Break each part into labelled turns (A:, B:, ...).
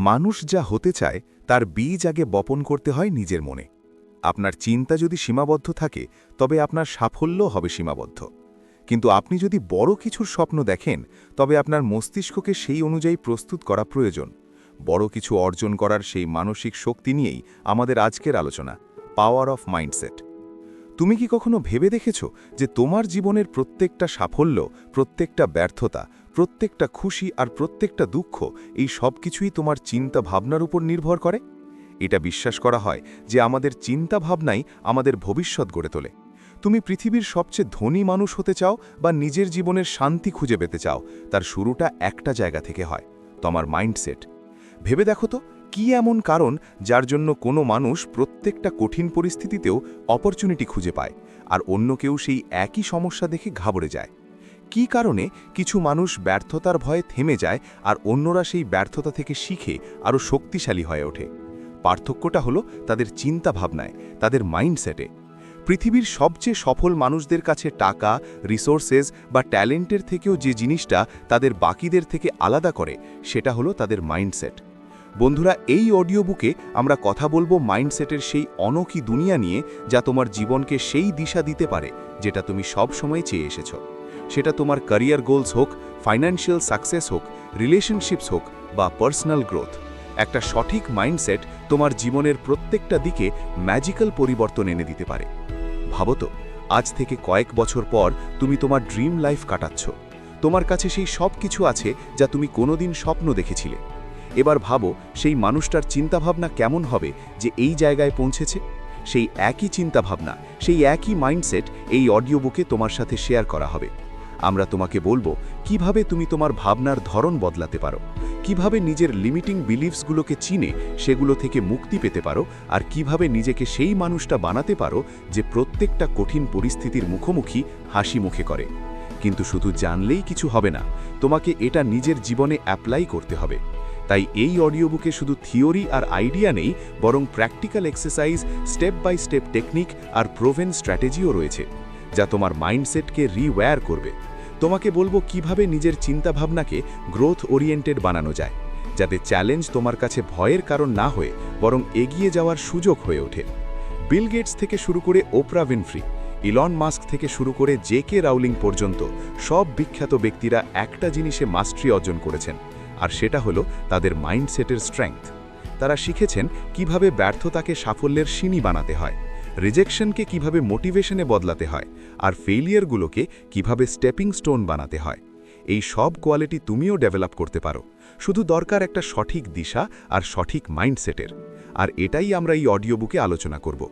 A: মানুষ যা হতে চায় তার বীজ আগে বপন করতে হয় নিজের মনে। আপনার চিন্তা যদি সীমাবদ্ধ থাকে তবে আপনার সাফল্য হবে সীমাবদ্ধ। কিন্তু আপনি যদি বড় কিছুর স্বপ্ন দেখেন তবে আপনার মস্তিষ্ককে সেই অনুযায়ী প্রস্তুত করা প্রয়োজন। বড় কিছু অর্জন করার সেই মানসিক শক্তি নিয়েই আমাদের আজকের আলোচনা, পাওয়ার অফ মাইন্ডসেট। তুমি কি কখনো ভেবে দেখেছ যে তোমার জীবনের প্রত্যেকটা সাফল্য, প্রত্যেকটা ব্যর্থতা, প্রত্যেকটা খুশি আর প্রত্যেকটা দুঃখ এই সব কিছুই তোমার চিন্তা ভাবনার উপর নির্ভর করে? এটা বিশ্বাস করা হয় যে আমাদের চিন্তা ভাবনাই আমাদের ভবিষ্যৎ গড়ে তোলে। তুমি পৃথিবীর সবচেয়ে ধনী মানুষ হতে চাও বা নিজের জীবনের শান্তি খুঁজে পেতে চাও, তার শুরুটা একটা জায়গা থেকে হয়, তোমার মাইন্ডসেট। ভেবে দেখো তো, কি এমন কারণ যার জন্য কোনো মানুষ প্রত্যেকটা কঠিন পরিস্থিতিতেও অপরচুনিটি খুঁজে পায়, আর অন্য কেউ সেই একই সমস্যা দেখে ঘাবড়ে যায়? কি কারণে কিছু মানুষ ব্যর্থতার ভয়ে থেমে যায় আর অন্যরা সেই ব্যর্থতা থেকে শিখে আরও শক্তিশালী হয়ে ওঠে? পার্থক্যটা হলো তাদের চিন্তা ভাবনায়, তাদের মাইন্ডসেটে। পৃথিবীর সবচেয়ে সফল মানুষদের কাছে টাকা, রিসোর্সেস বা ট্যালেন্টের থেকেও যে জিনিসটা তাদের বাকিদের থেকে আলাদা করে সেটা হলো তাদের মাইন্ডসেট। বন্ধুরা, এই অডিও বুকে আমরা কথা বলবো মাইন্ডসেটের সেই অনোখী দুনিয়া নিয়ে যা তোমার জীবনকে সেই দিশা দিতে পারে যেটা তুমি সব সময় চেয়ে এসেছ। সেটা তোমার ক্যারিয়ার গোলস হোক, ফাইন্যান্সিয়াল সাকসেস হোক, রিলেশনশিপস হোক বা পার্সোনাল গ্রোথ। একটা সঠিক মাইন্ডসেট তোমার জীবনের প্রত্যেকটা দিকে ম্যাজিক্যাল পরিবর্তন এনে দিতে পারে। ভাবো তো, আজ থেকে কয়েক বছর পর তুমি তোমার ড্রিম লাইফ কাটাচ্ছ। তোমার কাছে সেই সব কিছু আছে যা তুমি কোনোদিন স্বপ্ন দেখেছিলে। এবার ভাবো সেই মানুষটার চিন্তাভাবনা কেমন হবে যে এই জায়গায় পৌঁছেছে। সেই একই চিন্তাভাবনা, সেই একই মাইন্ডসেট এই অডিও বুকে তোমার সাথে শেয়ার করা হবে। আমরা তোমাকে বলবো কিভাবে তুমি তোমার ভাবনার ধরন বদলাতে পারো, কিভাবে নিজের লিমিটিং বিলিভসগুলোকে চিনে সেগুলো থেকে মুক্তি পেতে পারো, আর কিভাবে নিজেকে সেই মানুষটা বানাতে পারো যে প্রত্যেকটা কঠিন পরিস্থিতির মুখোমুখি হাসি মুখে করে। কিন্তু শুধু জানলেই কিছু হবে না, তোমাকে এটা নিজের জীবনে অ্যাপ্লাই করতে হবে। তাই এই অডিও বুকে শুধু থিওরি আর আইডিয়া নেই, বরং practical exercise, step by step technique আর প্রোভেন স্ট্র্যাটেজিও রয়েছে যা তোমার মাইন্ডসেটকে রিওয়্যার করবে। তোমাকে বলবো কিভাবে নিজের চিন্তাভাবনাকে গ্রোথ ওরিয়েন্টেড বানানো যায়, যাতে চ্যালেঞ্জ তোমার কাছে ভয়ের কারণ না হয়ে বরং এগিয়ে যাওয়ার সুযোগ হয়ে ওঠে। বিল গেটস থেকে শুরু করে ওপ্রা উইনফ্রি, ইলন মাস্ক থেকে শুরু করে জে.কে. রাউলিং পর্যন্ত সব বিখ্যাত ব্যক্তিরা একটা জিনিসে মাস্টারি অর্জন করেছেন, আর সেটা হলো তাদের মাইন্ডসেটের স্ট্রেংথ। তারা শিখেছেন কিভাবে ব্যর্থতাকে সাফল্যের সিঁড়ি বানাতে হয়, রিজেকশনকে কিভাবে মোটিভেশনে বদলাতে হয়, আর ফেইলিয়ারগুলোকে কিভাবে স্টেপিং স্টোন বানাতে হয়। এই সব কোয়ালিটি তুমিও ডেভেলপ করতে পারো, শুধু দরকার একটা সঠিক দিশা আর সঠিক মাইন্ডসেটের। আর এটাই আমরা এই অডিও বুকে আলোচনা করব।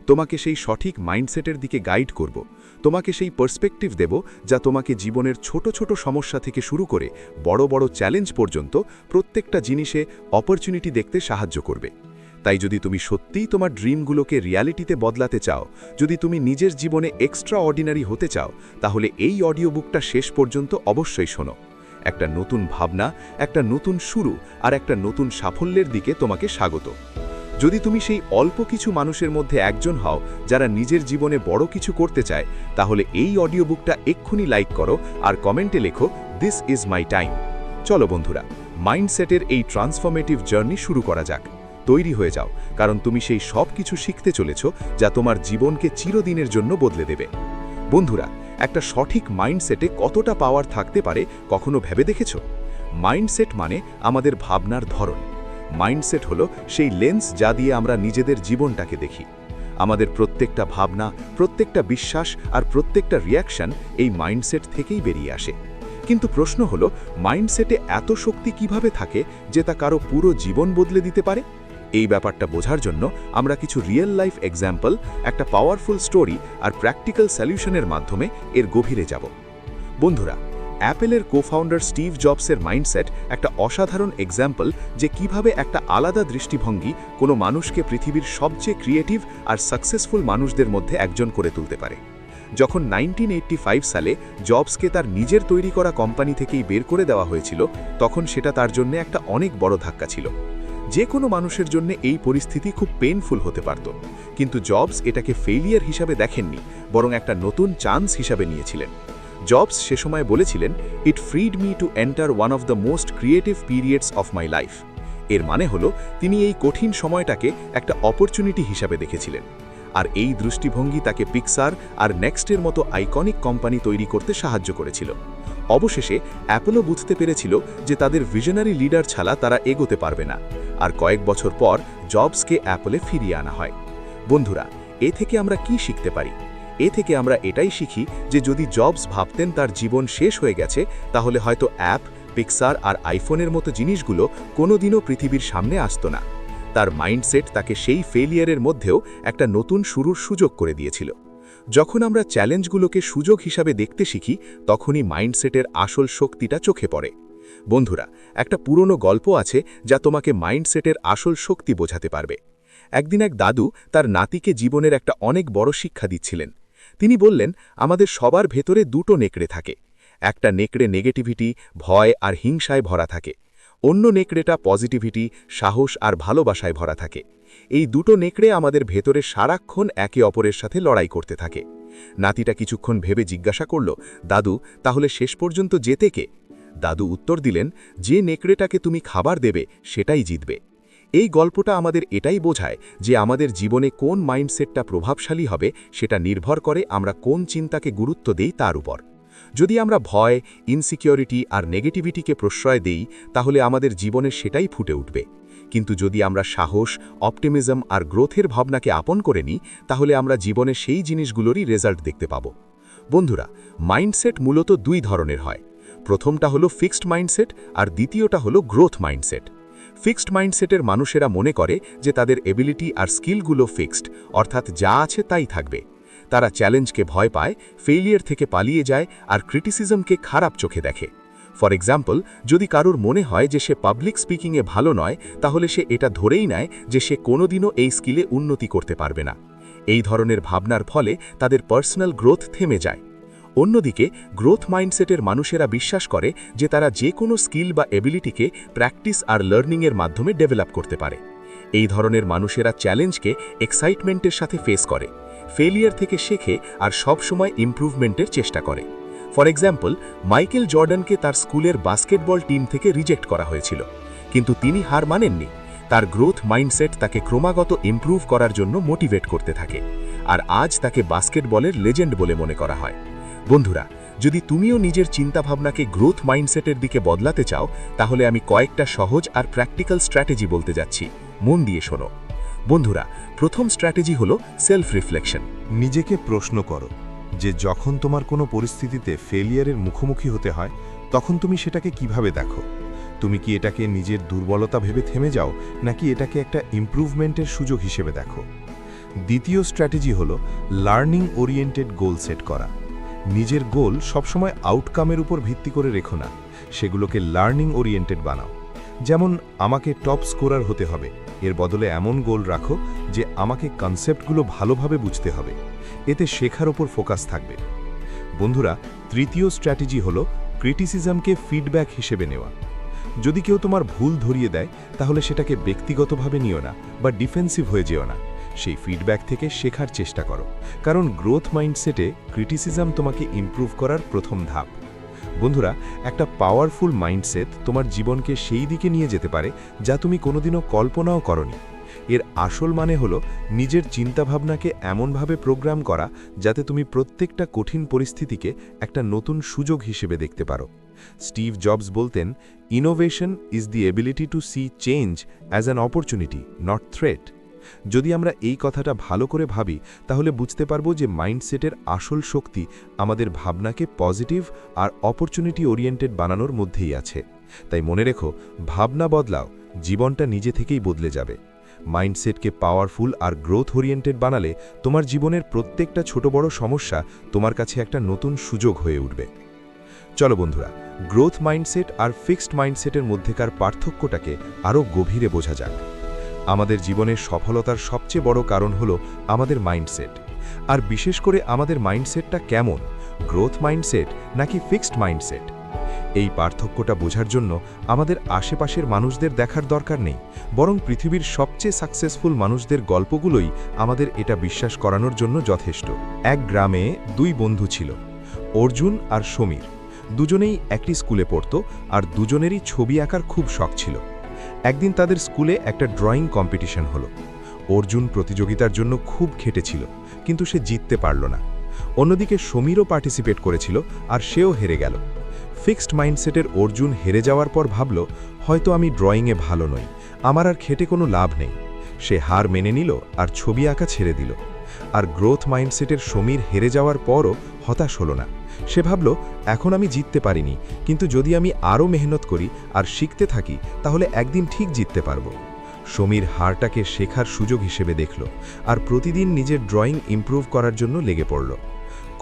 A: তোমাকে সেই সঠিক মাইন্ডসেটের দিকে গাইড করব, তোমাকে সেই পার্সপেক্টিভ দেব যা তোমাকে জীবনের ছোট ছোট সমস্যা থেকে শুরু করে বড় বড় চ্যালেঞ্জ পর্যন্ত প্রত্যেকটা জিনিসে অপরচুনিটি দেখতে সাহায্য করবে। তাই যদি তুমি সত্যিই তোমার ড্রিমগুলোকে রিয়ালিটিতে বদলাতে চাও, যদি তুমি নিজের জীবনে এক্সট্রা অর্ডিনারি হতে চাও, তাহলে এই অডিও বুকটা শেষ পর্যন্ত অবশ্যই শোনো। একটা নতুন ভাবনা, একটা নতুন শুরু আর একটা নতুন সাফল্যের দিকে তোমাকে স্বাগত। যদি তুমি সেই অল্প কিছু মানুষের মধ্যে একজন হও যারা নিজের জীবনে বড় কিছু করতে চায়, তাহলে এই অডিও বুকটা এক্ষুনি লাইক করো আর কমেন্টে লেখো, দিস ইজ মাই টাইম। চলো বন্ধুরা, মাইন্ডসেটের এই ট্রান্সফরমেটিভ জার্নি শুরু করা যাক। তৈরি হয়ে যাও, কারণ তুমি সেই সব কিছু শিখতে চলেছ যা তোমার জীবনকে চিরদিনের জন্য বদলে দেবে। বন্ধুরা, একটা সঠিক মাইন্ডসেটে কতটা পাওয়ার থাকতে পারে কখনো ভেবে দেখেছ? মাইন্ডসেট মানে আমাদের ভাবনার ধরন। মাইন্ডসেট হলো সেই লেন্স যা দিয়ে আমরা নিজেদের জীবনটাকে দেখি। আমাদের প্রত্যেকটা ভাবনা, প্রত্যেকটা বিশ্বাস আর প্রত্যেকটা রিয়াকশন এই মাইন্ডসেট থেকেই বেরিয়ে আসে। কিন্তু প্রশ্ন হলো, মাইন্ডসেটে এত শক্তি কিভাবে থাকে যে তা কারো পুরো জীবন বদলে দিতে পারে? এই ব্যাপারটা বোঝার জন্য আমরা কিছু রিয়েল লাইফ এক্সাম্পল, একটা পাওয়ারফুল স্টোরি আর প্র্যাকটিক্যাল সলিউশনের মাধ্যমে এর গভীরে যাব। বন্ধুরা, অ্যাপেলের কোফাউন্ডার স্টিভ জবসের মাইন্ডসেট একটা অসাধারণ এক্সাম্পল যে কিভাবে একটা আলাদা দৃষ্টিভঙ্গি কোনো মানুষকে পৃথিবীর সবচেয়ে ক্রিয়েটিভ আর সাকসেসফুল মানুষদের মধ্যে একজন করে তুলতে পারে। যখন 1985 সালে জবসকে তার নিজের তৈরি করা কোম্পানি থেকেই বের করে দেওয়া হয়েছিল, তখন সেটা তার জন্য একটা অনেক বড় ধাক্কা ছিল। যে কোনো মানুষের জন্য এই পরিস্থিতি খুব পেইনফুল হতে পারত, কিন্তু জবস এটাকে ফেইলিয়ার হিসাবে দেখেননি, বরং একটা নতুন চান্স হিসাবে নিয়েছিলেন। জবস সে সময় বলেছিলেন, it freed me to enter one of the most creative periods of my life. এর মানে হলো তিনি এই কঠিন সময়টাকে একটা অপরচুনিটি হিসাবে দেখেছিলেন, আর এই দৃষ্টিভঙ্গি তাকে পিক্সার আর নেক্সটের মতো আইকনিক কোম্পানি তৈরি করতে সাহায্য করেছিল। অবশেষে অ্যাপলও বুঝতে পেরেছিল যে তাদের ভিশনারি লিডার ছাড়া তারা এগোতে পারবে না, আর কয়েক বছর পর জবসকে অ্যাপলে ফিরিয়ে আনা হয়। বন্ধুরা, এ থেকে আমরা কি শিখতে পারি? এ থেকে আমরা এটাই শিখি যে যদি জবস ভাবতেন তার জীবন শেষ হয়ে গেছে, তাহলে হয়তো অ্যাপ, পিক্সার আর আইফোনের মতো জিনিসগুলো কোনোদিনও পৃথিবীর সামনে আসতো না। তার মাইন্ডসেট তাকে সেই ফেলিয়ারের মধ্যেও একটা নতুন শুরুর সুযোগ করে দিয়েছিল। যখন আমরা চ্যালেঞ্জগুলোকে সুযোগ হিসাবে দেখতে শিখি, তখনই মাইন্ডসেটের আসল শক্তিটা চোখে পড়ে। বন্ধুরা, একটা পুরনো গল্প আছে যা তোমাকে মাইন্ডসেটের আসল শক্তি বোঝাতে পারবে। একদিন এক দাদু তার নাতিকে জীবনের একটা অনেক বড় শিক্ষা দিচ্ছিলেন। তিনি বললেন, আমাদের সবার ভেতরে দুটো নেকড়ে থাকে। একটা নেকড়ে নেগেটিভিটি, ভয় আর হিংসায় ভরা থাকে। অন্য নেকড়েটা পজিটিভিটি, সাহস আর ভালোবাসায় ভরা থাকে। এই দুটো নেকড়ে আমাদের ভেতরে সারাক্ষণ একে অপরের সাথে লড়াই করতে থাকে। নাতিটা কিছুক্ষণ ভেবে জিজ্ঞাসা করল, দাদু, তাহলে শেষ পর্যন্ত জেতে কে? দাদু উত্তর দিলেন, যে নেকড়েটাকে তুমি খাবার দেবে সেটাই জিতবে। এই গল্পটা আমাদের এটাই বোঝায় যে আমাদের জীবনে কোন মাইন্ডসেটটা প্রভাবশালী হবে সেটা নির্ভর করে আমরা কোন চিন্তাকে গুরুত্ব দেই তার উপর। যদি আমরা ভয়, ইনসিকিউরিটি আর নেগেটিভিটিকে প্রশ্রয় দেই, তাহলে আমাদের জীবনে সেটাই ফুটে উঠবে। কিন্তু যদি আমরা সাহস, অপটিমিজম আর গ্রোথের ভাবনাকে আপন করে নিই, তাহলে আমরা জীবনে সেই জিনিসগুলোরই রেজাল্ট দেখতে পাব। বন্ধুরা, মাইন্ডসেট মূলত দুই ধরনের হয়। প্রথমটা হলো ফিক্সড মাইন্ডসেট আর দ্বিতীয়টা হলো গ্রোথ মাইন্ডসেট। ফিক্সড মাইন্ডসেটের মানুষেরা মনে করে যে তাদের এবিলিটি আর স্কিলগুলো ফিক্সড, অর্থাৎ যা আছে তাই থাকবে। তারা চ্যালেঞ্জকে ভয় পায়, ফেইলিয়ার থেকে পালিয়ে যায় আর ক্রিটিসিজমকে খারাপ চোখে দেখে। ফর এক্সাম্পল, যদি কারোর মনে হয় যে সে পাবলিক স্পিকিংয়ে ভালো নয়, তাহলে সে এটা ধরেই নেয় যে সে কোনোদিনও এই স্কিলে উন্নতি করতে পারবে না। এই ধরনের ভাবনার ফলে তাদের পার্সোনাল গ্রোথ থেমে যায়। অন্যদিকে গ্রোথ মাইন্ডসেটের মানুষেরা বিশ্বাস করে যে তারা যে কোনো স্কিল বা এবিলিটিকে প্র্যাকটিস আর লার্নিংয়ের মাধ্যমে ডেভেলপ করতে পারে। এই ধরনের মানুষেরা চ্যালেঞ্জকে এক্সাইটমেন্টের সাথে ফেস করে, ফেলিয়ার থেকে শেখে আর সবসময় ইমপ্রুভমেন্টের চেষ্টা করে। ফর এক্সাম্পল, মাইকেল জর্ডানকে তার স্কুলের বাস্কেটবল টিম থেকে রিজেক্ট করা হয়েছিল, কিন্তু তিনি হার মানেননি। তার গ্রোথ মাইন্ডসেট তাকে ক্রমাগত ইমপ্রুভ করার জন্য মোটিভেট করতে থাকে, আর আজ তাকে বাস্কেটবলের লেজেন্ড বলে মনে করা হয়। বন্ধুরা, যদি তুমিও নিজের চিন্তাভাবনাকে গ্রোথ মাইন্ডসেটের দিকে বদলাতে চাও, তাহলে আমি কয়েকটা সহজ আর প্র্যাকটিক্যাল স্ট্র্যাটেজি বলতে যাচ্ছি, মন দিয়ে শোনো। বন্ধুরা, প্রথম স্ট্র্যাটেজি হলো সেলফ রিফ্লেকশন।
B: নিজেকে প্রশ্ন করো যে যখন তোমার কোনো পরিস্থিতিতে ফেলিয়ারের মুখোমুখি হতে হয়, তখন তুমি সেটাকে কিভাবে দেখো। তুমি কি এটাকে নিজের দুর্বলতা ভেবে থেমে যাও, নাকি এটাকে একটা ইমপ্রুভমেন্টের সুযোগ হিসেবে দেখো। দ্বিতীয় স্ট্র্যাটেজি হলো লার্নিং ওরিয়েন্টেড গোল সেট করা। নিজের গোল সবসময় আউটকামের উপর ভিত্তি করে রেখো না, সেগুলোকে লার্নিং ওরিয়েন্টেড বানাও। যেমন, আমাকে টপ স্কোরার হতে হবে, এর বদলে এমন গোল রাখো যে আমাকে কনসেপ্টগুলো ভালোভাবে বুঝতে হবে। এতে শেখার ওপর ফোকাস থাকবে। বন্ধুরা, তৃতীয় স্ট্র্যাটেজি হলো ক্রিটিসিজমকে ফিডব্যাক হিসেবে নেওয়া। যদি কেউ তোমার ভুল ধরিয়ে দেয়, তাহলে সেটাকে ব্যক্তিগতভাবে নিও না বা ডিফেন্সিভ হয়ে যেও না। সেই ফিডব্যাক থেকে শেখার চেষ্টা করো, কারণ গ্রোথ মাইন্ডসেটে ক্রিটিসিজম তোমাকে ইমপ্রুভ করার প্রথম ধাপ। বন্ধুরা, একটা পাওয়ারফুল মাইন্ডসেট তোমার জীবনকে সেই দিকে নিয়ে যেতে পারে যা তুমি কোনোদিনও কল্পনাও করনি। এর আসল মানে হলো নিজের চিন্তাভাবনাকে এমনভাবে প্রোগ্রাম করা যাতে তুমি প্রত্যেকটা কঠিন পরিস্থিতিকে একটা নতুন সুযোগ হিসেবে দেখতে পারো। স্টিভ জবস বলতেন, innovation is the ability to see change as an opportunity, not threat. যদি আমরা এই কথাটা ভালো করে ভাবি, তাহলে বুঝতে পারবো যে মাইন্ডসেটের আসল শক্তি আমাদের ভাবনাকে পজিটিভ আর অপরচুনিটি ওরিয়েন্টেড বানানোর মধ্যেই আছে। তাই মনে রেখো, ভাবনা বদলাও, জীবনটা নিজে থেকেই বদলে যাবে। মাইন্ডসেটকে পাওয়ারফুল আর গ্রোথ ওরিয়েন্টেড বানালে তোমার জীবনের প্রত্যেকটা ছোট বড় সমস্যা তোমার কাছে একটা নতুন সুযোগ হয়ে উঠবে। চলো বন্ধুরা, গ্রোথ মাইন্ডসেট আর ফিক্সড মাইন্ডসেটের মধ্যেকার পার্থক্যটাকে আরও গভীরে বোঝা যাক। আমাদের জীবনের সফলতার সবচেয়ে বড় কারণ হলো আমাদের মাইন্ডসেট। আর বিশেষ করে আমাদের মাইন্ডসেটটা কেমন, গ্রোথ মাইন্ডসেট নাকি ফিক্সড মাইন্ডসেট। এই পার্থক্যটা বোঝার জন্য আমাদের আশেপাশের মানুষদের দেখার দরকার নেই, বরং পৃথিবীর সবচেয়ে সাকসেসফুল মানুষদের গল্পগুলোই আমাদের এটা বিশ্বাস করানোর জন্য যথেষ্ট। এক গ্রামে দুই বন্ধু ছিল, অর্জুন আর সমীর। দুজনেই একটি স্কুলে পড়ত আর দুজনেরই ছবি আঁকার খুব শখ ছিল। একদিন তাদের স্কুলে একটা ড্রয়িং কম্পিটিশন হলো। অর্জুন প্রতিযোগিতার জন্য খুব খেটেছিল, কিন্তু সে জিততে পারল না। অন্যদিকে সমীরও পার্টিসিপেট করেছিল, আর সেও হেরে গেল। ফিক্সড মাইন্ডসেটের অর্জুন হেরে যাওয়ার পর ভাবল, হয়তো আমি ড্রয়িংয়ে ভালো নই, আমার আর খেটে কোনো লাভ নেই। সে হার মেনে নিল আর ছবি আঁকা ছেড়ে দিল। আর গ্রোথ মাইন্ডসেটের সমীর হেরে যাওয়ার পরও হতাশ হলো না। সে ভাবল, এখন আমি জিততে পারিনি, কিন্তু যদি আমি আরও মেহনত করি আর শিখতে থাকি তাহলে একদিন ঠিক জিততে পারব। সমীর হারটাকে শেখার সুযোগ হিসেবে দেখল, আর প্রতিদিন নিজের ড্রয়িং ইমপ্রুভ করার জন্য লেগে পড়ল।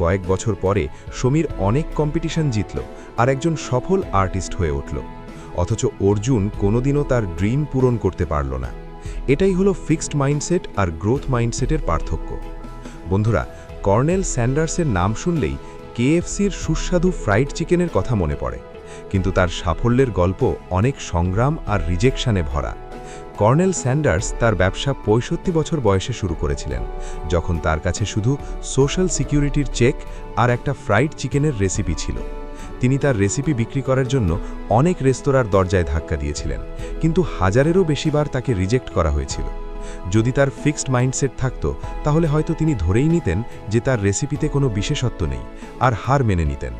B: কয়েক বছর পরে সমীর অনেক কম্পিটিশন জিতল আর একজন সফল আর্টিস্ট হয়ে উঠল। অথচ অর্জুন কোনোদিনও তার ড্রিম পূরণ করতে পারল না। এটাই হলো ফিক্সড মাইন্ডসেট আর গ্রোথ মাইন্ডসেটের পার্থক্য। বন্ধুরা, কর্নেল স্যান্ডার্সের নাম শুনলেই কেএফসির সুস্বাদু ফ্রাইড চিকেনের কথা মনে পড়ে, কিন্তু তার সাফল্যের গল্প অনেক সংগ্রাম আর রিজেকশনে ভরা। কর্নেল স্যান্ডার্স তার ব্যবসা 65 বছর বয়সে শুরু করেছিলেন, যখন তার কাছে শুধু সোশ্যাল সিকিউরিটির চেক আর একটা ফ্রাইড চিকেনের রেসিপি ছিল। তিনি তার রেসিপি বিক্রি করার জন্য অনেক রেস্তোরাঁর দরজায় ধাক্কা দিয়েছিলেন, কিন্তু হাজারেরও বেশিবার তাকে রিজেক্ট করা হয়েছিল। যদি তার ফিক্সড মাইন্ডসেট থাকত, তাহলে হয়তো তিনি ধরেই নিতেন যে তার রেসিপিতে কোনো বিশেষত্ব নেই, আর হার মেনে নিতেন।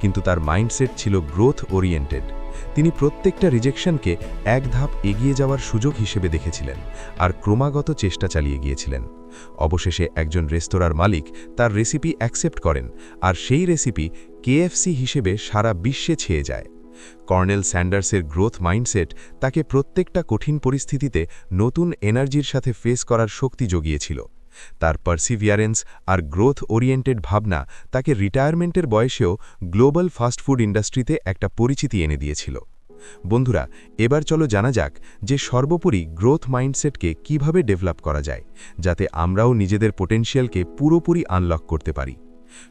B: কিন্তু তার মাইন্ডসেট ছিল গ্রোথ ওরিয়েন্টেড। তিনি প্রত্যেকটা রিজেকশনকে এক ধাপ এগিয়ে যাওয়ার সুযোগ হিসেবে দেখেছিলেন, আর ক্রমাগত চেষ্টা চালিয়ে গিয়েছিলেন। অবশেষে একজন রেস্তোরাঁর মালিক তার রেসিপি অ্যাকসেপ্ট করেন, আর সেই রেসিপি কেএফসি হিসেবে সারা বিশ্বে ছেয়ে যায়। কর্নেল স্যান্ডার্সের গ্রোথ মাইন্ডসেট তাকে প্রত্যেকটা কঠিন পরিস্থিতিতে নতুন এনার্জির সাথে ফেস করার শক্তি জুগিয়েছিল। তার পারসিভিয়ারেন্স আর গ্রোথ ওরিয়েন্টেড ভাবনা তাকে রিটায়ারমেন্টের বয়সেও গ্লোবাল ফাস্টফুড ইন্ডাস্ট্রিতে একটা পরিচিতি এনে দিয়েছিল। বন্ধুরা, এবার চলো জানা যাক যে সর্বোপরি গ্রোথ মাইন্ডসেটকে কিভাবে ডেভেলপ করা যায়, যাতে আমরাও নিজেদের পোটেনশিয়ালকে পুরোপুরি আনলক করতে পারি।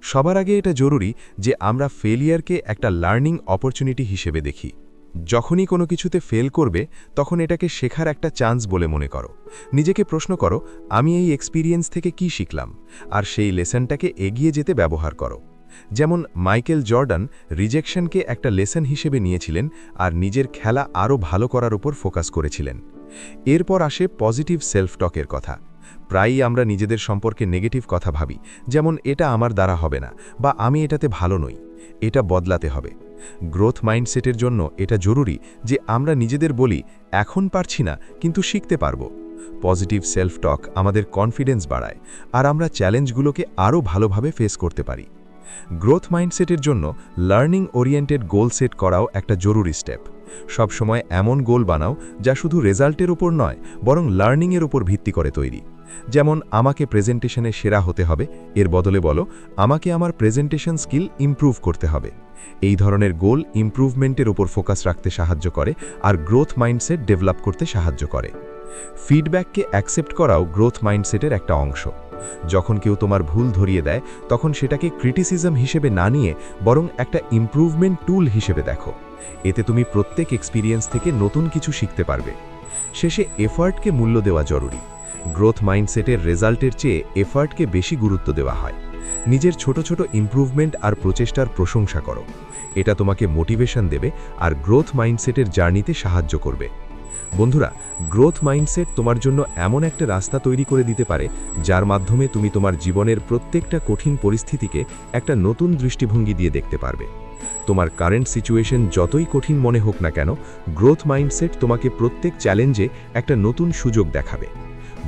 B: সবার আগে এটা জরুরি যে আমরা ফেলিয়ারকে একটা লার্নিং অপরচুনিটি হিসেবে দেখি। যখনই কোনো কিছুতে ফেল করবে, তখন এটাকে শেখার একটা চান্স বলে মনে করো। নিজেকে প্রশ্ন করো, আমি এই এক্সপিরিয়েন্স থেকে কি শিখলাম, আর সেই লেসনটাকে এগিয়ে যেতে ব্যবহার করো। যেমন মাইকেল জর্ডান রিজেকশনকে একটা লেসন হিসেবে নিয়েছিলেন আর নিজের খেলা আরও ভালো করার উপর ফোকাস করেছিলেন। এরপর আসে পজিটিভ সেলফ টকের কথা। প্রায়ই আমরা নিজেদের সম্পর্কে নেগেটিভ কথা ভাবি, যেমন এটা আমার দ্বারা হবে না, বা আমি এটাতে ভালো নই। এটা বদলাতে হবে। গ্রোথ মাইন্ডসেটের জন্য এটা জরুরি যে আমরা নিজেদের বলি, এখন পারছি না, কিন্তু শিখতে পারব। পজিটিভ সেলফ টক আমাদের কনফিডেন্স বাড়ায়, আর আমরা চ্যালেঞ্জগুলোকে আরও ভালোভাবে ফেস করতে পারি। গ্রোথ মাইন্ডসেটের জন্য লার্নিং ওরিয়েন্টেড গোল সেট করাও একটা জরুরি স্টেপ। সবসময় এমন গোল বানাও যা শুধু রেজাল্টের উপর নয়, বরং লার্নিংয়ের উপর ভিত্তি করে তৈরি। যেমন আমাকে প্রেজেন্টেশনে সেরা হতে হবে, এর বদলে বলো আমাকে আমার প্রেজেন্টেশন স্কিল ইমপ্রুভ করতে হবে। এই ধরনের গোল ইমপ্রুভমেন্টের উপর ফোকাস রাখতে সাহায্য করে আর গ্রোথ মাইন্ডসেট ডেভেলপ করতে সাহায্য করে। ফিডব্যাককে অ্যাকসেপ্ট করাও গ্রোথ মাইন্ডসেটের একটা অংশ। যখন কেউ তোমার ভুল ধরিয়ে দেয়, তখন সেটাকে ক্রিটিসিজম হিসেবে না নিয়ে বরং একটা ইমপ্রুভমেন্ট টুল হিসেবে দেখো। এতে তুমি প্রত্যেক এক্সপিরিয়েন্স থেকে নতুন কিছু শিখতে পারবে। শেষে এফার্টকে মূল্য দেওয়া জরুরি। গ্রোথ মাইন্ডসেটের রেজাল্টের চেয়ে এফার্টকে বেশি গুরুত্ব দেওয়া হয়। নিজের ছোট ছোট ইমপ্রুভমেন্ট আর প্রচেষ্টার প্রশংসা করো। এটা তোমাকে মোটিভেশন দেবে আর গ্রোথ মাইন্ডসেটের জার্নিতে সাহায্য করবে। বন্ধুরা, গ্রোথ মাইন্ডসেট তোমার জন্য এমন একটা রাস্তা তৈরি করে দিতে পারে যার মাধ্যমে তুমি তোমার জীবনের প্রত্যেকটা কঠিন পরিস্থিতিকে একটা নতুন দৃষ্টিভঙ্গি দিয়ে দেখতে পারবে। তোমার কারেন্ট সিচুয়েশন যতই কঠিন মনে হোক না কেন, গ্রোথ মাইন্ডসেট তোমাকে প্রত্যেক চ্যালেঞ্জে একটা নতুন সুযোগ দেখাবে।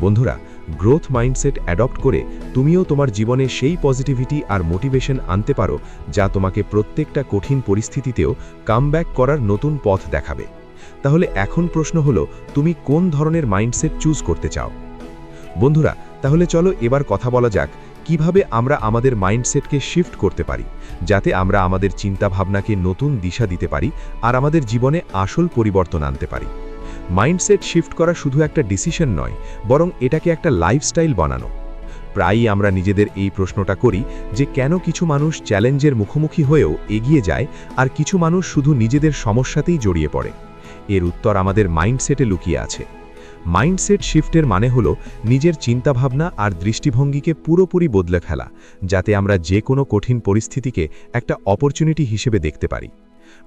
B: বন্ধুরা, গ্রোথ মাইন্ডসেট অ্যাডপ্ট করে তুমিও তোমার জীবনে সেই পজিটিভিটি আর মোটিভেশন আনতে পারো যা তোমাকে প্রত্যেকটা কঠিন পরিস্থিতিতেও কামব্যাক করার নতুন পথ দেখাবে। তাহলে এখন প্রশ্ন হলো, তুমি কোন ধরনের মাইন্ডসেট চুজ করতে চাও? বন্ধুরা, তাহলে চলো এবার কথা বলা যাক কিভাবে আমরা আমাদের মাইন্ডসেটকে শিফট করতে পারি, যাতে আমরা আমাদের চিন্তাভাবনাকে নতুন দিশা দিতে পারি আর আমাদের জীবনে আসল পরিবর্তন আনতে পারি। মাইন্ডসেট শিফট করা শুধু একটা ডিসিশন নয়, বরং এটাকে একটা লাইফস্টাইল বানানো। প্রায়ই আমরা নিজেদের এই প্রশ্নটা করি যে কেন কিছু মানুষ চ্যালেঞ্জের মুখোমুখি হয়েও এগিয়ে যায় আর কিছু মানুষ শুধু নিজেদের সমস্যাতেই জড়িয়ে পড়ে। এর উত্তর আমাদের মাইন্ডসেটে লুকিয়ে আছে। মাইন্ডসেট শিফটের মানে হলো নিজের চিন্তাভাবনা আর দৃষ্টিভঙ্গিকে পুরোপুরি বদলে ফেলা, যাতে আমরা যে কোনো কঠিন পরিস্থিতিকে একটা অপরচুনিটি হিসেবে দেখতে পারি।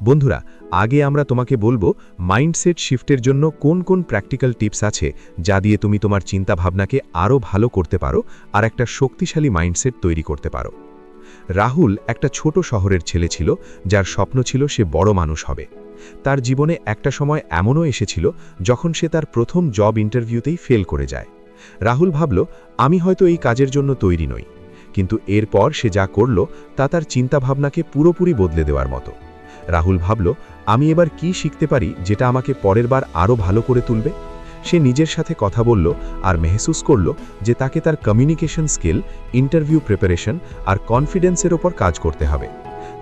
B: বন্ধুরা, আগে আমরা তোমাকে বলবো মাইন্ডসেট শিফটের জন্য কোন কোন প্র্যাকটিক্যাল টিপস আছে যা দিয়ে তুমি তোমার চিন্তাভাবনাকে আরও ভালো করতে পারো আর একটা শক্তিশালী মাইন্ডসেট তৈরি করতে পারো। রাহুল একটা ছোট শহরের ছেলে ছিল যার স্বপ্ন ছিল সে বড় মানুষ হবে। তার জীবনে একটা সময় এমনও এসেছিল যখন সে তার প্রথম জব ইন্টারভিউতেই ফেল করে যায়। রাহুল ভাবল, আমি হয়তো এই কাজের জন্য তৈরি নই। কিন্তু এরপর সে যা করল তা তার চিন্তাভাবনাকে পুরোপুরি বদলে দেওয়ার মতো। রাহুল ভাবল, আমি এবার কি শিখতে পারি যেটা আমাকে পরের বার আরও ভালো করে তুলবে। সে নিজের সাথে কথা বলল আর মেহসুস করল যে তাকে তার কমিউনিকেশন স্কিল, ইন্টারভিউ প্রিপারেশন আর কনফিডেন্সের ওপর কাজ করতে হবে।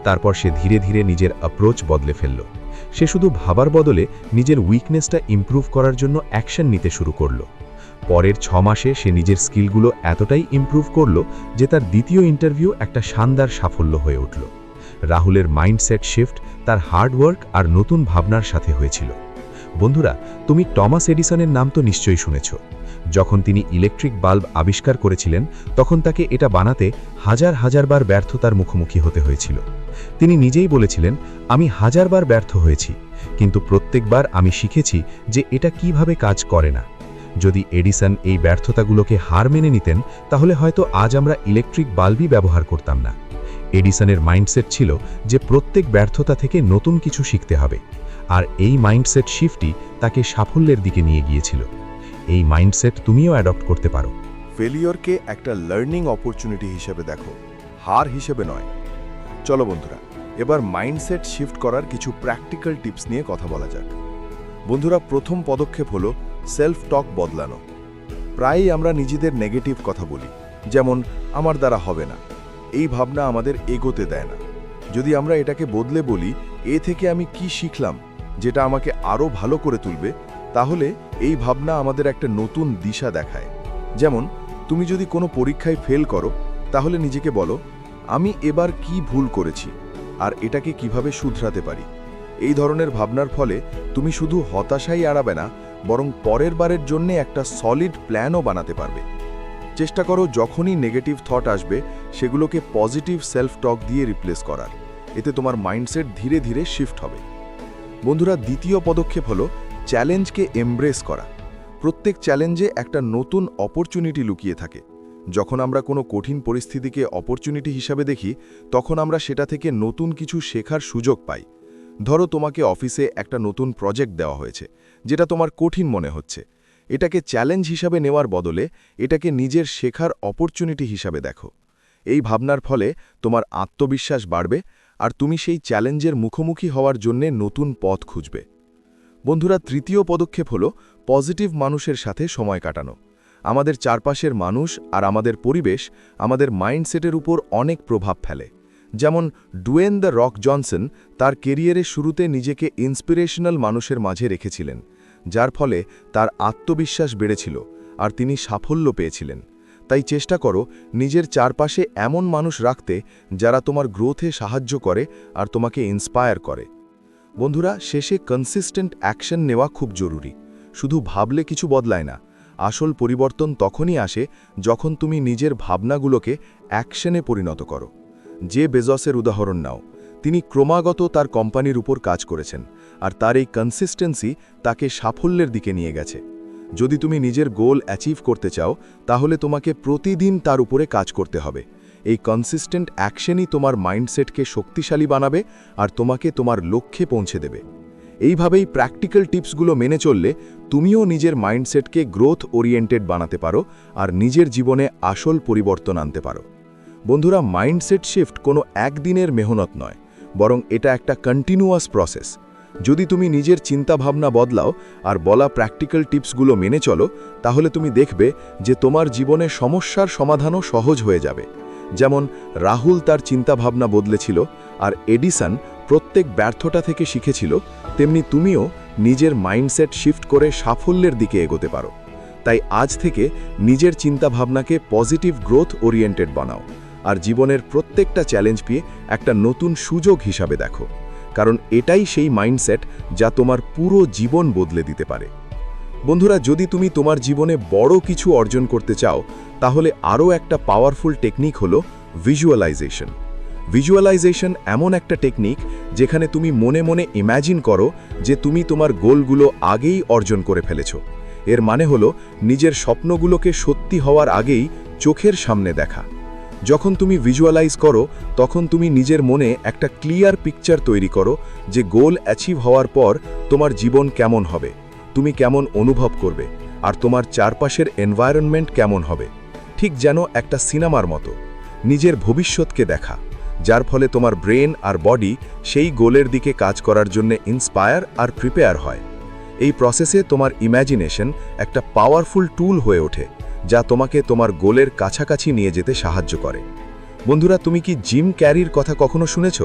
B: তারপর সে ধীরে ধীরে নিজের অ্যাপ্রোচ বদলে ফেলল। সে শুধু ভাবার বদলে নিজের উইকনেসটা ইমপ্রুভ করার জন্য অ্যাকশন নিতে শুরু করল। পরের 6 মাসে সে নিজের স্কিলগুলো এতটাই ইমপ্রুভ করল যে তার দ্বিতীয় ইন্টারভিউ একটা শানদার সাফল্য হয়ে উঠল। রাহুলের মাইন্ডসেট শিফট তার হার্ডওয়ার্ক আর নতুন ভাবনার সাথে হয়েছিল। বন্ধুরা, তুমি টমাস এডিসনের নাম তো নিশ্চয়ই শুনেছ। যখন তিনি ইলেকট্রিক বাল্ব আবিষ্কার করেছিলেন তখন তাকে এটা বানাতে হাজার হাজার বার ব্যর্থতার মুখোমুখি হতে হয়েছিল। তিনি নিজেই বলেছিলেন, আমি হাজারবার ব্যর্থ হয়েছি, কিন্তু প্রত্যেকবার আমি শিখেছি যে এটা কিভাবে কাজ করে না। যদি এডিসন এই ব্যর্থতাগুলোকে হার মেনে নিতেন তাহলে হয়তো আজ আমরা ইলেকট্রিক বাল্বই ব্যবহার করতাম না। এডিসনের মাইন্ডসেট ছিল যে প্রত্যেক ব্যর্থতা থেকে নতুন কিছু শিখতে হবে, আর এই মাইন্ডসেট শিফটই তাকে সাফল্যের দিকে নিয়ে গিয়েছিল। এই মাইন্ডসেট তুমিও অ্যাডপ্ট করতে পারো।
A: ফেলিওরকে একটা লার্নিং অপরচুনিটি হিসেবে দেখো, হার হিসেবে নয়। চলো বন্ধুরা, এবার মাইন্ডসেট শিফট করার কিছু প্র্যাকটিক্যাল টিপস নিয়ে কথা বলা যাক। বন্ধুরা, প্রথম পদক্ষেপ হলো সেলফ টক বদলানো। প্রায়ই আমরা নিজেদের নেগেটিভ কথা বলি, যেমন আমার দ্বারা হবে না। এই ভাবনা আমাদের এগোতে দেয় না। যদি আমরা এটাকে বদলে বলি, এ থেকে আমি কি শিখলাম যেটা আমাকে আরও ভালো করে তুলবে, তাহলে এই ভাবনা আমাদের একটা নতুন দিশা দেখায়। যেমন, তুমি যদি কোনো পরীক্ষায় ফেল করো, তাহলে নিজেকে বলো, আমি এবার কি ভুল করেছি আর এটাকে কিভাবে শুধরাতে পারি। এই ধরনের ভাবনার ফলে তুমি শুধু হতাশাই এড়াবে না, বরং পরের বারের জন্য একটা সলিড প্ল্যানও বানাতে পারবে। চেষ্টা করো যখনই নেগেটিভ থট আসবে সেগুলোকে পজিটিভ সেলফ টক দিয়ে রিপ্লেস করার। এতে তোমার মাইন্ডসেট ধীরে ধীরে শিফট হবে। বন্ধুরা, দ্বিতীয় পদক্ষেপ হলো চ্যালেঞ্জকে এমব্রেস করা। প্রত্যেক চ্যালেঞ্জে একটা নতুন অপরচুনিটি লুকিয়ে থাকে। যখন আমরা কোনো কঠিন পরিস্থিতিকে অপরচুনিটি হিসাবে দেখি, তখন আমরা সেটা থেকে নতুন কিছু শেখার সুযোগ পাই। ধরো, তোমাকে অফিসে একটা নতুন প্রজেক্ট দেওয়া হয়েছে যেটা তোমার কঠিন মনে হচ্ছে। এটাকে চ্যালেঞ্জ হিসাবে নেওয়ার বদলে এটাকে নিজের শেখার অপরচুনিটি হিসাবে দেখো। এই ভাবনার ফলে তোমার আত্মবিশ্বাস বাড়বে আর তুমি সেই চ্যালেঞ্জের মুখোমুখি হওয়ার জন্যে নতুন পথ খুঁজবে। বন্ধুরা, তৃতীয় পদক্ষেপ হলো পজিটিভ মানুষের সাথে সময় কাটানো। আমাদের চারপাশের মানুষ আর আমাদের পরিবেশ আমাদের মাইন্ডসেটের উপর অনেক প্রভাব ফেলে। যেমন ডুয়েন দ্য রক জনসন তার কেরিয়ারের শুরুতে নিজেকে ইন্সপিরেশনাল মানুষের মাঝে রেখেছিলেন, যার ফলে তার আত্মবিশ্বাস বেড়েছিল আর তিনি সাফল্য পেয়েছিলেন। তাই চেষ্টা করো নিজের চারপাশে এমন মানুষ রাখতে যারা তোমার গ্রোথে সাহায্য করে আর তোমাকে ইন্সপায়ার করে। বন্ধুরা, শেষে কনসিস্টেন্ট অ্যাকশন নেওয়া খুব জরুরি। শুধু ভাবলে কিছু বদলায় না। আসল পরিবর্তন তখনই আসে যখন তুমি নিজের ভাবনাগুলোকে অ্যাকশনে পরিণত করো। জে বেজসের উদাহরণ নাও। তিনি ক্রমাগত তার কোম্পানির উপর কাজ করেছেন, আর তার এই কনসিস্টেন্সি তাকে সাফল্যের দিকে নিয়ে গেছে। যদি তুমি নিজের গোল অ্যাচিভ করতে চাও, তাহলে তোমাকে প্রতিদিন তার উপরে কাজ করতে হবে। এই কনসিস্টেন্ট অ্যাকশনই তোমার মাইন্ডসেটকে শক্তিশালী বানাবে আর তোমাকে তোমার লক্ষ্যে পৌঁছে দেবে। এইভাবেই প্র্যাকটিক্যাল টিপসগুলো মেনে চললে তুমিও নিজের মাইন্ডসেটকে গ্রোথ ওরিয়েন্টেড বানাতে পারো আর নিজের জীবনে আসল পরিবর্তন আনতে পারো। বন্ধুরা, মাইন্ডসেট শিফট কোনো একদিনের মেহনত নয়, বরং এটা একটা কন্টিনিউয়াস প্রসেস। যদি তুমি নিজের চিন্তাভাবনা বদলাও আর বলা প্র্যাকটিক্যাল টিপসগুলো মেনে চলো, তাহলে তুমি দেখবে যে তোমার জীবনে সমস্যার সমাধানও সহজ হয়ে যাবে। যেমন রাহুল তার চিন্তাভাবনা বদলেছিল আর এডিসন প্রত্যেক ব্যর্থতা থেকে শিখেছিল, তেমনি তুমিও নিজের মাইন্ডসেট শিফট করে সাফল্যের দিকে এগোতে পারো। তাই আজ থেকে নিজের চিন্তাভাবনাকে পজিটিভ গ্রোথ ওরিয়েন্টেড বানাও আর জীবনের প্রত্যেকটা চ্যালেঞ্জ পেয়ে একটা নতুন সুযোগ হিসাবে দেখো, কারণ এটাই সেই মাইন্ডসেট যা তোমার পুরো জীবন বদলে দিতে পারে। বন্ধুরা, যদি তুমি তোমার জীবনে বড় কিছু অর্জন করতে চাও, তাহলে আরও একটা পাওয়ারফুল টেকনিক হলো ভিজুয়ালাইজেশন। ভিজুয়ালাইজেশন এমন একটা টেকনিক যেখানে তুমি মনে মনে ইম্যাজিন করো যে তুমি তোমার গোলগুলো আগেই অর্জন করে ফেলেছ। এর মানে হলো নিজের স্বপ্নগুলোকে সত্যি হওয়ার আগেই চোখের সামনে দেখা। যখন তুমি ভিজুয়ালাইজ করো তখন তুমি নিজের মনে একটা ক্লিয়ার পিকচার তৈরি করো যে গোল অ্যাচিভ হওয়ার পর তোমার জীবন কেমন হবে, তুমি কেমন অনুভব করবে, আর তোমার চারপাশের এনভায়রনমেন্ট কেমন হবে। ঠিক যেন একটা সিনেমার মতো নিজের ভবিষ্যৎকে দেখা, যার ফলে তোমার ব্রেন আর বডি সেই গোলের দিকে কাজ করার জন্য ইন্সপায়ার আর প্রিপেয়ার হয়। এই প্রসেসে তোমার ইম্যাজিনেশন একটা পাওয়ারফুল টুল হয়ে ওঠে, যা তোমাকে তোমার গোলের কাছাকাছি নিয়ে যেতে সাহায্য করে। বন্ধুরা, তুমি কি জিম ক্যারির কথা কখনো শুনেছ?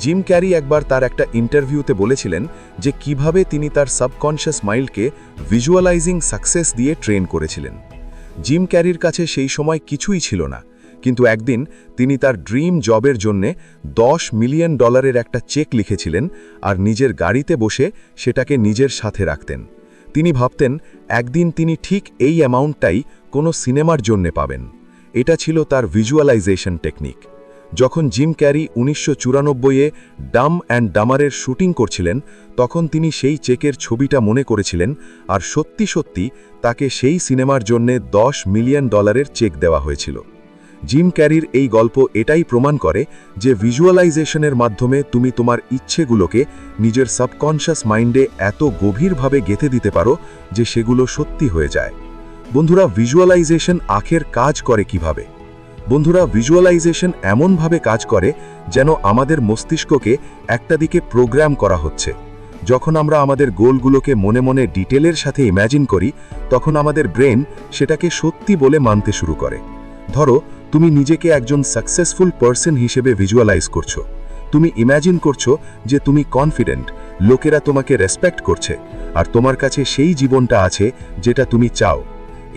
A: জিম ক্যারি একবার তার একটা ইন্টারভিউতে বলেছিলেন যে কিভাবে তিনি তার সাবকনশিয়াস মাইন্ডকে ভিজুয়ালাইজিং সাকসেস দিয়ে ট্রেন করেছিলেন। জিম ক্যারির কাছে সেই সময় কিছুই ছিল না, কিন্তু একদিন তিনি তার ড্রিম জবের জন্যে $10 মিলিয়ন একটা চেক লিখেছিলেন আর নিজের গাড়িতে বসে সেটাকে নিজের সাথে রাখতেন। তিনি ভাবতেন একদিন তিনি ঠিক এই অ্যামাউন্টটাই কোনো সিনেমার জন্যে পাবেন। এটা ছিল তার ভিজুয়ালাইজেশন টেকনিক। যখন gym carry 1994-এ Dam and ডামারের shooting করছিলেন, তখন তিনি সেই চেকের ছবিটা মনে করেছিলেন, আর সত্যি সত্যি তাকে সেই সিনেমার জন্যে $10 মিলিয়ন চেক দেওয়া হয়েছিল। জিম ক্যারির এই গল্প এটাই প্রমাণ করে যে ভিজুয়ালাইজেশনের মাধ্যমে তুমি তোমার ইচ্ছেগুলোকে নিজের সাবকনশিয়াস মাইন্ডে এত গভীরভাবে গেঁথে দিতে পারো যে সেগুলো সত্যি হয়ে যায়। বন্ধুরা, ভিজুয়ালাইজেশন আখের কাজ করে কিভাবে? বন্ধুরা, ভিজুয়ালাইজেশন এমনভাবে কাজ করে যেন আমাদের মস্তিষ্ককে একটা দিকে প্রোগ্রাম করা হচ্ছে। যখন আমরা আমাদের গোলগুলোকে মনে মনে ডিটেলের সাথে ইম্যাজিন করি, তখন আমাদের ব্রেন সেটাকে সত্যি বলে মানতে শুরু করে। ধরো, তুমি নিজেকে একজন সাকসেসফুল পারসন হিসেবে ভিজুয়ালাইজ করছো। তুমি ইম্যাজিন করছো যে তুমি কনফিডেন্ট, লোকেরা তোমাকে রেসপেক্ট করছে, আর তোমার কাছে সেই জীবনটা আছে যেটা তুমি চাও।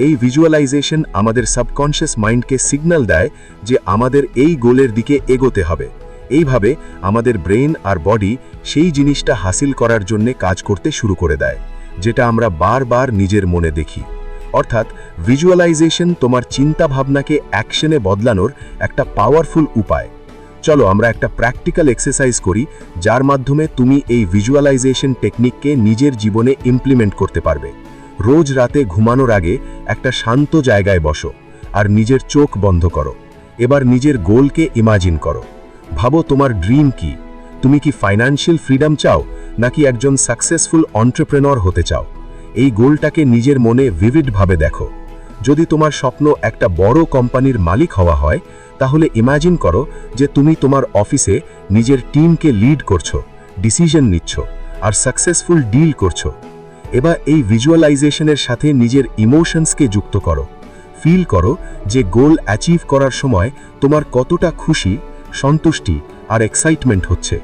A: এই ভিজুয়ালাইজেশন আমাদের সাবকনশিয়াস মাইন্ডকে সিগন্যাল দেয় যে আমাদের এই গোলের দিকে এগোতে হবে। এইভাবে আমাদের ব্রেন আর বডি সেই জিনিসটা হাসিল করার জন্য কাজ করতে শুরু করে দেয়, যেটা আমরা বারবার নিজের মনে দেখি। অর্থাৎ ভিজুয়ালাইজেশন তোমার চিন্তা ভাবনাকে অ্যাকশনে বদলানোর একটা পাওয়ারফুল উপায়। চলো আমরা একটা প্র্যাকটিক্যাল এক্সারসাইজ করি, যার মাধ্যমে তুমি এই ভিজুয়ালাইজেশন টেকনিককে নিজের জীবনে ইমপ্লিমেন্ট করতে পারবে। রোজ রাতে ঘুমানোর আগে একটা শান্ত জায়গায় বসো আর নিজের চোখ বন্ধ করো। এবার নিজের গোলকে ইমাজিন করো। ভাবো তোমার ড্রিম কি? তুমি কি ফাইন্যান্সিয়াল ফ্রিডম চাও, নাকি একজন সাকসেসফুল এন্টারপ্রেনর হতে চাও? এই গোলটাকে নিজের মনে ভিভিডভাবে দেখো। যদি তোমার স্বপ্ন একটা বড় কোম্পানির মালিক হওয়া হয়, তাহলে ইমাজিন করো যে তুমি তোমার অফিসে নিজের টিমকে লিড করছো, ডিসিশন নিচ্ছ, আর সাকসেসফুল ডিল করছো। এবার এই ভিজুয়ালাইজেশনের সাথে নিজের ইমোশনসকে যুক্ত করো। ফিল করো যে গোল অ্যাচিভ করার সময় তোমার কতটা খুশি, সন্তুষ্টি আর এক্সাইটমেন্ট হচ্ছে।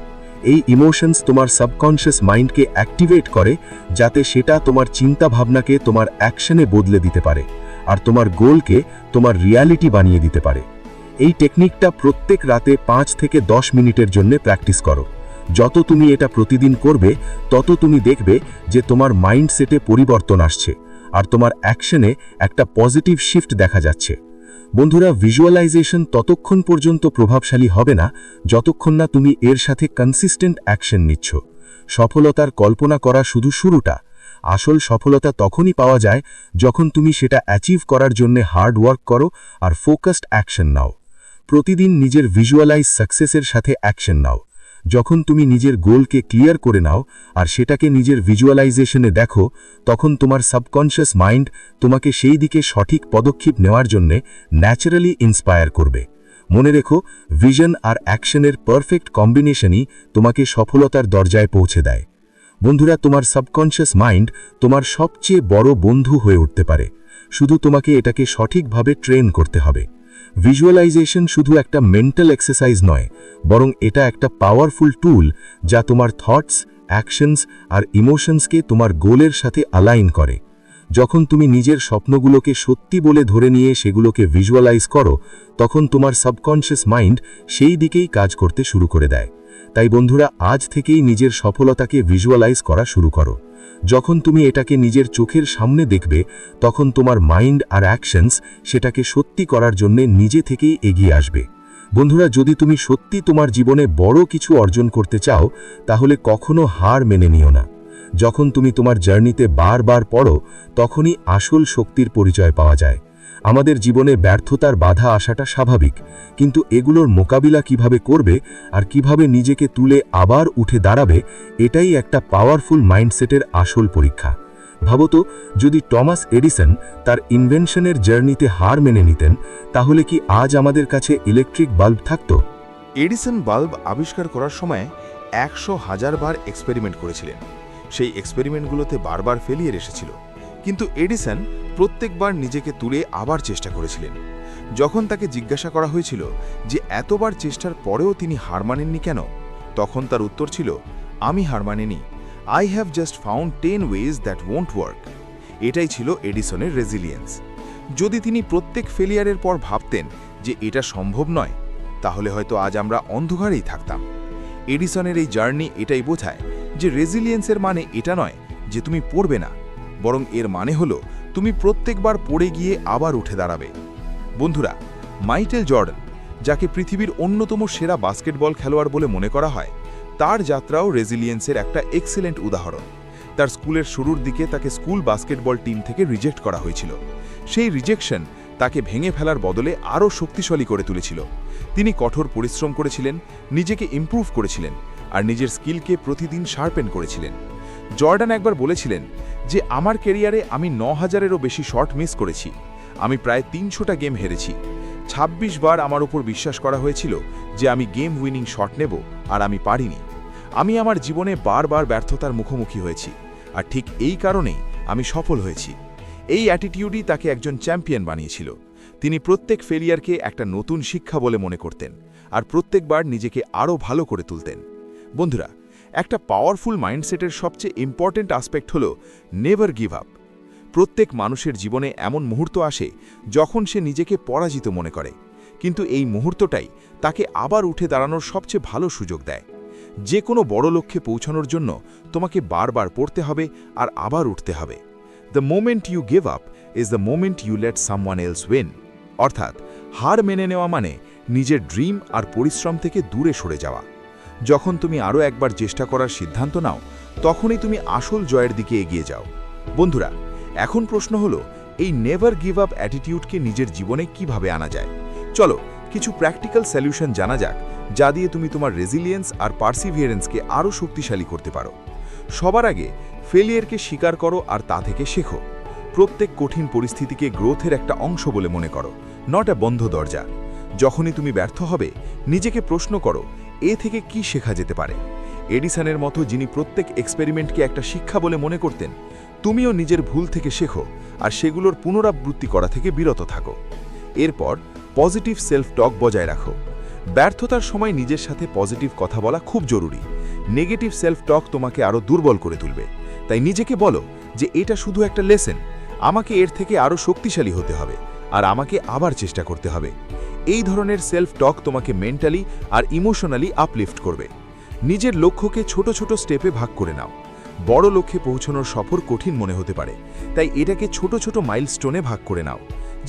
A: এই ইমোশনস তোমার সাবকনশিয়াস মাইন্ডকে অ্যাক্টিভেট করে, যাতে সেটা তোমার চিন্তা ভাবনাকে তোমার অ্যাকশনে বদলে দিতে পারে, আর তোমার গোলকে তোমার রিয়ালিটি বানিয়ে দিতে পারে। এই টেকনিকটা প্রত্যেক রাতে 5 থেকে 10 মিনিটের জন্য প্র্যাকটিস করো। যত তুমি এটা প্রতিদিন করবে, তত তুমি দেখবে যে তোমার মাইন্ডসেটে পরিবর্তন আসছে, আর তোমার অ্যাকশনে একটা পজিটিভ শিফট দেখা যাচ্ছে। বন্ধুরা, ভিজুয়ালাইজেশন ততক্ষণ পর্যন্ত প্রভাবশালী হবে না যতক্ষণ না তুমি এর সাথে কনসিস্টেন্ট অ্যাকশন নিচ্ছ। সফলতার কল্পনা করা শুধু শুরুটা। আসল সফলতা তখনই পাওয়া যায় যখন তুমি সেটা অ্যাচিভ করার জন্য হার্ড ওয়ার্ক করো আর ফোকাসড অ্যাকশন নাও। প্রতিদিন নিজের ভিজুয়ালাইজ সাকসেসের সাথে অ্যাকশন নাও। যখন তুমি নিজের গোলকে ক্লিয়ার করে নাও আর সেটাকে নিজের ভিজুয়ালাইজেশনে দেখো, তখন তোমার সাবকনশিয়াস মাইন্ড তোমাকে সেই দিকে সঠিক পদক্ষেপ নেওয়ার জন্য ন্যাচারালি ইন্সপায়ার করবে। মনে রেখো, ভিশন আর অ্যাকশনের পারফেক্ট কম্বিনেশনই তোমাকে সফলতার দরজায় পৌঁছে দেয়। বন্ধুরা, তোমার সাবকনশিয়াস মাইন্ড তোমার সবচেয়ে বড় বন্ধু হয়ে উঠতে পারে, শুধু তোমাকে এটাকে সঠিকভাবে ট্রেন করতে হবে। ভিজুয়ালাইজেশন শুধু একটা মেন্টাল এক্সারসাইজ নয়, বরং এটা একটা পাওয়ারফুল টুল যা তোমার থটস, অ্যাকশনস আর ইমোশনসকে তোমার গোলের সাথে অ্যালাইন করে। যখন তুমি নিজের স্বপ্নগুলোকে সত্যি বলে ধরে নিয়ে সেগুলোকে ভিজুয়ালাইজ করো, তখন তোমার সাবকনশিয়াস মাইন্ড সেই দিকেই কাজ করতে শুরু করে দেয়। তাই বন্ধুরা, আজ থেকেই নিজের সফলতাকে ভিজুয়ালাইজ করা শুরু করো। যখন তুমি এটাকে নিজের চোখের সামনে দেখবে, তখন তোমার মাইন্ড আর অ্যাকশনস সেটাকে সত্যি করার জন্য নিজে থেকেই এগিয়ে আসবে।
C: বন্ধুরা, যদি তুমি সত্যি তোমার জীবনে বড় কিছু অর্জন করতে চাও, তাহলে কখনো হার মেনে নিও না। যখন তুমি তোমার জার্নিতে বারবার পড়ো, তখনই আসল শক্তির পরিচয় পাওয়া যায়। আমাদের জীবনে ব্যর্থতার বাধা আসাটা স্বাভাবিক, কিন্তু এগুলোর মোকাবিলা কিভাবে করবে আর কিভাবে নিজেকে তুলে আবার উঠে দাঁড়াবে, এটাই একটা পাওয়ারফুল মাইন্ডসেটের আসল পরীক্ষা। ভাবতো, যদি টমাস এডিসন তার ইনভেনশনের জার্নিতে হার মেনে নিতেন, তাহলে কি আজ আমাদের কাছে ইলেকট্রিক বাল্ব থাকতো?
A: এডিসন বাল্ব আবিষ্কার করার সময় 100,000 বার এক্সপেরিমেন্ট করেছিলেন। সেই এক্সপেরিমেন্টগুলোতে বারবার ফেলিয়ার এসেছিল, কিন্তু এডিসন প্রত্যেকবার নিজেকে তুলে আবার চেষ্টা করেছিলেন। যখন তাকে জিজ্ঞাসা করা হয়েছিল যে এতবার চেষ্টার পরেও তিনি হার মানেননি কেন, তখন তার উত্তর ছিল, আমি হার মানিনি, I have just found 10 ways that won't work. এটাই ছিল এডিসনের রেজিলিয়েন্স। যদি তিনি প্রত্যেক ফেলিয়ারের পর ভাবতেন যে এটা সম্ভব নয়, তাহলে হয়তো আজ আমরা অন্ধকারেই থাকতাম। এডিসনের এই জার্নি এটাই বোঝায় যে রেজিলিয়েন্সের মানে এটা নয় যে তুমি পড়বে না, বরং এর মানে হলো তুমি প্রত্যেকবার পড়ে গিয়ে আবার উঠে দাঁড়াবে। বন্ধুরা, মাইকেল জর্ডান, যাকে পৃথিবীর অন্যতম সেরা বাস্কেটবল খেলোয়াড় বলে মনে করা হয়, তার যাত্রাও রেজিলিয়েন্সের একটা এক্সেলেন্ট উদাহরণ। তার স্কুলের শুরুর দিকে তাকে স্কুল বাস্কেটবল টিম থেকে রিজেক্ট করা হয়েছিল। সেই রিজেকশন তাকে ভেঙে ফেলার বদলে আরও শক্তিশালী করে তুলেছিল। তিনি কঠোর পরিশ্রম করেছিলেন, নিজেকে ইমপ্রুভ করেছিলেন আর নিজের স্কিলকে প্রতিদিন শার্পেন করেছিলেন। জর্ডান একবার বলেছিলেন যে আমার ক্যারিয়ারে আমি 9,000-এরও বেশি শট মিস করেছি, আমি প্রায় 300টা গেম হেরেছি। 26 বার আমার উপর বিশ্বাস করা হয়েছিল যে আমি গেম উইনিং শট নেব, আর আমি পারিনি। আমি আমার জীবনে বারবার ব্যর্থতার মুখোমুখি হয়েছি, আর ঠিক এই কারণেই আমি সফল হয়েছি। এই অ্যাটিটিউডই তাকে একজন চ্যাম্পিয়ন বানিয়েছিল। তিনি প্রত্যেক ফেলিয়ারকে একটা নতুন শিক্ষা বলে মনে করতেন, আর প্রত্যেকবার নিজেকে আরও ভালো করে তুলতেন। বন্ধুরা, একটা পাওয়ারফুল মাইন্ডসেটের সবচেয়ে ইম্পর্ট্যান্ট আসপেক্ট হল নেভার গিভ আপ। প্রত্যেক মানুষের জীবনে এমন মুহূর্ত আসে যখন সে নিজেকে পরাজিত মনে করে, কিন্তু এই মুহূর্তটাই তাকে আবার উঠে দাঁড়ানোর সবচেয়ে ভালো সুযোগ দেয়। যে কোনো বড় লক্ষ্যে পৌঁছানোর জন্য তোমাকে বারবার পড়তে হবে আর আবার উঠতে হবে। The moment you give up is the moment you let someone else win. অর্থাৎ হার মেনে নেওয়া মানে নিজের ড্রিম আর পরিশ্রম থেকে দূরে সরে যাওয়া। যখন তুমি আরও একবার চেষ্টা করার সিদ্ধান্ত নাও, তখনই তুমি আসল জয়ের দিকে এগিয়ে যাও। বন্ধুরা, এখন প্রশ্ন হলো, এই নেভার গিভ আপ অ্যাটিটিউডকে নিজের জীবনে কিভাবে আনা যায়? চলো কিছু প্র্যাকটিক্যাল সলিউশন জানা যাক, যা দিয়ে তুমি তোমার রেজিলিয়েন্স আর পার্সিভিয়ারেন্সকে আরও শক্তিশালী করতে পারো। সবার আগে ফেলিয়ারকে স্বীকার করো আর তা থেকে শেখো। প্রত্যেক কঠিন পরিস্থিতিকে গ্রোথের একটা অংশ বলে মনে করো, নট এ বন্ধ দরজা। যখনই তুমি ব্যর্থ হবে, নিজেকে প্রশ্ন করো, এ থেকে কি শেখা যেতে পারে? এডিসনের মতো, যিনি প্রত্যেক এক্সপেরিমেন্টকে একটা শিক্ষা বলে মনে করতেন, তুমিও নিজের ভুল থেকে শেখো আর সেগুলোর পুনরাবৃত্তি করা থেকে বিরত থাকো। এরপর পজিটিভ সেলফ টক বজায় রাখো। ব্যর্থতার সময় নিজের সাথে পজিটিভ কথা বলা খুব জরুরি। নেগেটিভ সেলফ টক তোমাকে আরও দুর্বল করে তুলবে। তাই নিজেকে বলো যে এটা শুধু একটা লেসন, আমাকে এর থেকে আরও শক্তিশালী হতে হবে আর আমাকে আবার চেষ্টা করতে হবে। এই ধরনের সেলফ টক তোমাকে মেন্টালি আর ইমোশনালি আপলিফট করবে। নিজের লক্ষ্যকে ছোট ছোট স্টেপে ভাগ করে নাও। বড় লক্ষ্যে পৌঁছানোর সফর কঠিন মনে হতে পারে, তাই এটাকে ছোট ছোট মাইলস্টোনে ভাগ করে নাও।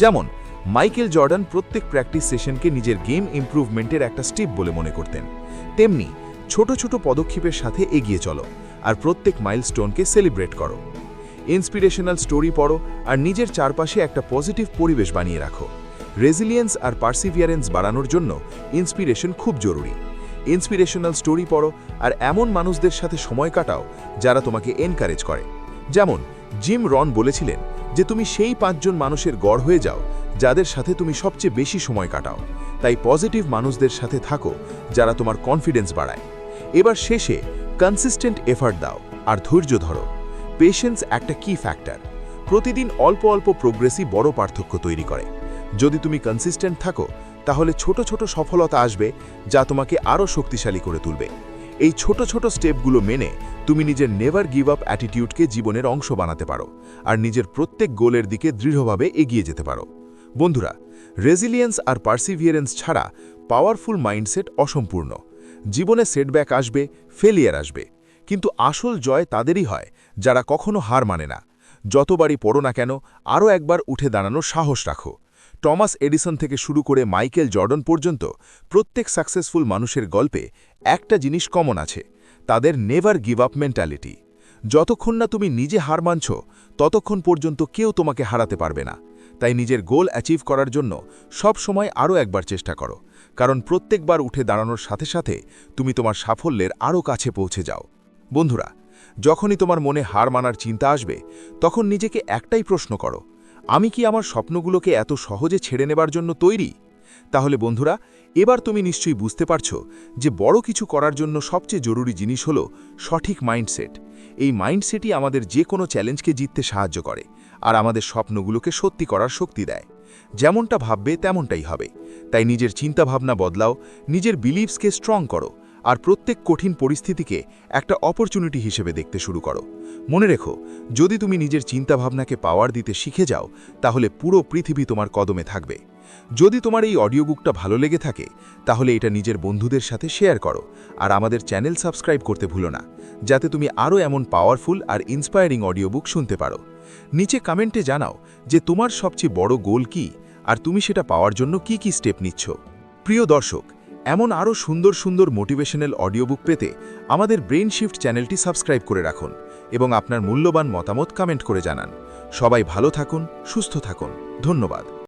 A: যেমন মাইকেল জর্ডান প্রত্যেক প্র্যাকটিস সেশনকে নিজের গেম ইমপ্রুভমেন্টের একটা স্টেপ বলে মনে করতেন। তেমনি ছোট ছোট পদক্ষেপের সাথে এগিয়ে চলো আর প্রত্যেক মাইলস্টোনকে সেলিব্রেট করো। ইন্সপিরেশনাল স্টোরি পড়ো আর নিজের চারপাশে একটা পজিটিভ পরিবেশ বানিয়ে রাখো। রেজিলিয়েন্স আর পার্সিভিয়ারেন্স বাড়ানোর জন্য ইন্সপিরেশন খুব জরুরি। ইন্সপিরেশনাল স্টোরি পড়ো আর এমন মানুষদের সাথে সময় কাটাও যারা তোমাকে এনকারেজ করে। যেমন জিম রন বলেছিলেন যে তুমি সেই 5 জন মানুষের গড় হয়ে যাও যাদের সাথে তুমি সবচেয়ে বেশি সময় কাটাও। তাই পজিটিভ মানুষদের সাথে থাকো যারা তোমার কনফিডেন্স বাড়ায়। এবার শেষে কনসিস্টেন্ট এফার্ট দাও আর ধৈর্য ধরো। পেশেন্স একটা কি ফ্যাক্টর। প্রতিদিন অল্প অল্প প্রোগ্রেসই বড় পার্থক্য তৈরি করে। যদি তুমি কনসিস্টেন্ট থাকো, তাহলে ছোট ছোট সফলতা আসবে যা তোমাকে আরও শক্তিশালী করে তুলবে। এই ছোট ছোট স্টেপগুলো মেনে তুমি নিজের নেভার গিভ আপ অ্যাটিটিউডকে জীবনের অংশ বানাতে পারো আর নিজের প্রত্যেক গোলের দিকে দৃঢ়ভাবে এগিয়ে যেতে পারো। বন্ধুরা, রেজিলিয়েন্স আর পার্সিভিয়ারেন্স ছাড়া পাওয়ারফুল মাইন্ডসেট অসম্পূর্ণ। জীবনে সেটব্যাক আসবে, ফেলিয়ার আসবে, কিন্তু আসল জয় তাদেরই হয় যারা কখনো হার মানে না। যতবারই পড়ো না কেন, আরও একবার উঠে দাঁড়ানোর সাহস রাখো। টমাস এডিসন থেকে শুরু করে মাইকেল জর্ডন পর্যন্ত প্রত্যেক সাকসেসফুল মানুষের গল্পে একটা জিনিস কমন আছে, তাদের নেভার গিভ আপ মেন্টালিটি। যতক্ষণ না তুমি নিজে হার মানছ, ততক্ষণ পর্যন্ত কেউ তোমাকে হারাতে পারবে না। তাই নিজের গোল অ্যাচিভ করার জন্য সব সময় আরও একবার চেষ্টা করো, কারণ প্রত্যেকবার উঠে দাঁড়ানোর সাথে সাথে তুমি তোমার সাফল্যের আরও কাছে পৌঁছে যাও। বন্ধুরা, যখনই তোমার মনে হার মানার চিন্তা আসবে, তখন নিজেকে একটাই প্রশ্ন করো, আমি কি আমার স্বপ্নগুলোকে এত সহজে ছেড়ে নেবার জন্য তৈরি? তাহলে বন্ধুরা, এবার তুমি নিশ্চয়ই বুঝতে পারছো যে বড় কিছু করার জন্য সবচেয়ে জরুরি জিনিস হলো সঠিক মাইন্ডসেট। এই মাইন্ডসেটই আমাদের যে কোনো চ্যালেঞ্জকে জিততে সাহায্য করে আর আমাদের স্বপ্নগুলোকে সত্যি করার শক্তি দেয়। যেমনটা ভাববে তেমনটাই হবে। তাই নিজের চিন্তাভাবনা বদলাও, নিজের বিলিভসকে স্ট্রং করো, আর প্রত্যেক কঠিন পরিস্থিতিকে একটা অপরচুনিটি হিসেবে দেখতে শুরু করো। মনে রেখো, যদি তুমি নিজের চিন্তাভাবনাকে পাওয়ার দিতে শিখে যাও, তাহলে পুরো পৃথিবী তোমার কদমে থাকবে। যদি তোমার এই অডিও বুকটা ভালো লেগে থাকে, তাহলে এটা নিজের বন্ধুদের সাথে শেয়ার করো, আর আমাদের চ্যানেল সাবস্ক্রাইব করতে ভুলো না, যাতে তুমি আরও এমন পাওয়ারফুল আর ইন্সপায়ারিং অডিও বুক শুনতে পারো। নিচে কমেন্টে জানাও যে তোমার সবচেয়ে বড় গোল কি, আর তুমি সেটা পাওয়ার জন্য কি কি স্টেপ নিচ্ছ। প্রিয় দর্শক, এমন আরও সুন্দর সুন্দর মোটিভেশনাল অডিও বুক পেতে আমাদের ব্রেইন শিফট চ্যানেলটি সাবস্ক্রাইব করে রাখুন এবং আপনার মূল্যবান মতামত কমেন্ট করে জানান। সবাই ভালো থাকুন, সুস্থ থাকুন। ধন্যবাদ।